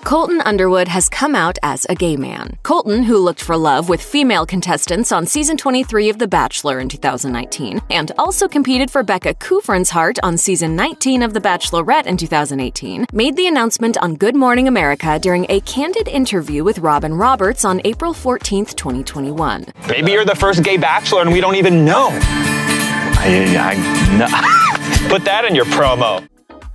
Colton Underwood has come out as a gay man. Colton, who looked for love with female contestants on Season 23 of The Bachelor in 2019, and also competed for Becca Kufrin's heart on Season 19 of The Bachelorette in 2018, made the announcement on Good Morning America during a candid interview with Robin Roberts on April 14, 2021. Maybe you're the first gay bachelor and we don't even know. Put that in your promo.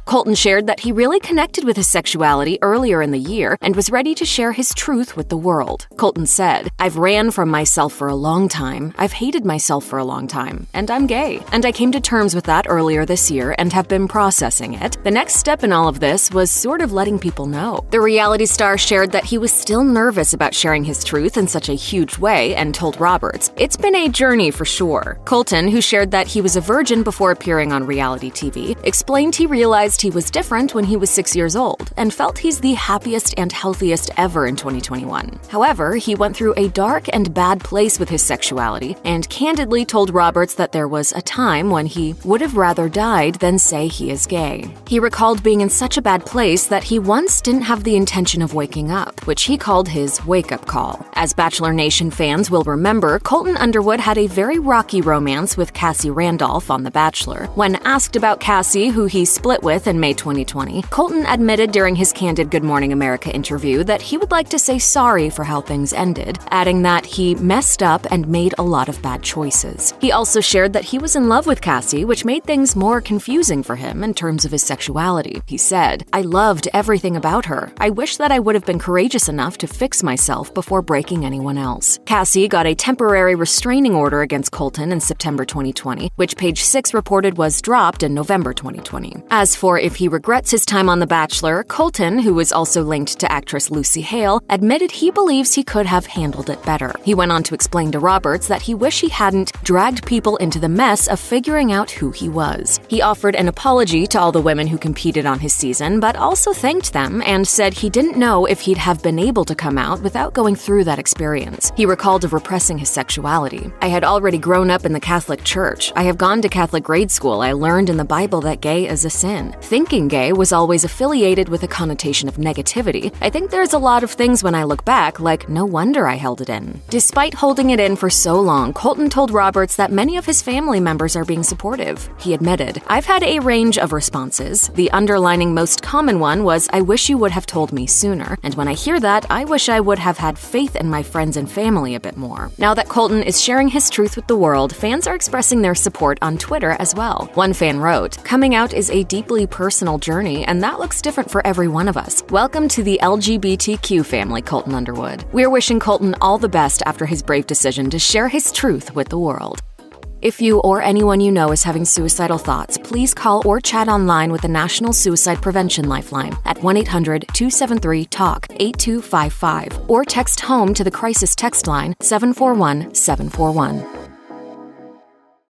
Colton shared that he really connected with his sexuality earlier in the year and was ready to share his truth with the world. Colton said, "I've ran from myself for a long time, I've hated myself for a long time, and I'm gay. And I came to terms with that earlier this year and have been processing it. The next step in all of this was sort of letting people know." The reality star shared that he was still nervous about sharing his truth in such a huge way and told Roberts, "It's been a journey for sure." Colton, who shared that he was a virgin before appearing on reality TV, explained he realized he was different when he was 6 years old and felt he's the happiest and healthiest ever in 2021. However, he went through a dark and bad place with his sexuality and candidly told Roberts that there was a time when he would have rather died than say he is gay. He recalled being in such a bad place that he once didn't have the intention of waking up, which he called his wake-up call. As Bachelor Nation fans will remember, Colton Underwood had a very rocky romance with Cassie Randolph on The Bachelor. When asked about Cassie, who he split with in May 2020, Colton admitted during his candid Good Morning America interview that he would like to say sorry for how things ended, adding that he messed up and made a lot of bad choices. He also shared that he was in love with Cassie, which made things more confusing for him in terms of his sexuality. He said, "I loved everything about her. I wish that I would have been courageous enough to fix myself before breaking anyone else." Cassie got a temporary restraining order against Colton in September 2020, which Page Six reported was dropped in November 2020. As for if he regrets his time on The Bachelor, Colton, who is also linked to actress Lucy Hale, admitted he believes he could have handled it better. He went on to explain to Roberts that he wished he hadn't dragged people into the mess of figuring out who he was. He offered an apology to all the women who competed on his season, but also thanked them and said he didn't know if he'd have been able to come out without going through that experience. He recalled of repressing his sexuality. "I had already grown up in the Catholic Church. I have gone to Catholic grade school. I learned in the Bible that gay is a sin. Thinking gay was always affiliated with a connotation of negativity. I think there's a lot of things when I look back, like no wonder I held it in." Despite holding it in for so long, Colton told Roberts that many of his family members are being supportive. He admitted, "I've had a range of responses. The underlining most common one was, 'I wish you would have told me sooner.' And when I hear that, I wish I would have had faith in my friends and family a bit more." Now that Colton is sharing his truth with the world, fans are expressing their support on Twitter as well. One fan wrote, "Coming out is a deeply personal journey, and that looks different for every one of us. Welcome to the LGBTQ family, Colton Underwood. We're wishing Colton all the best after his brave decision to share his truth with the world." If you or anyone you know is having suicidal thoughts, please call or chat online with the National Suicide Prevention Lifeline at 1-800-273-TALK 8255 or text HOME to the crisis text line 741-741.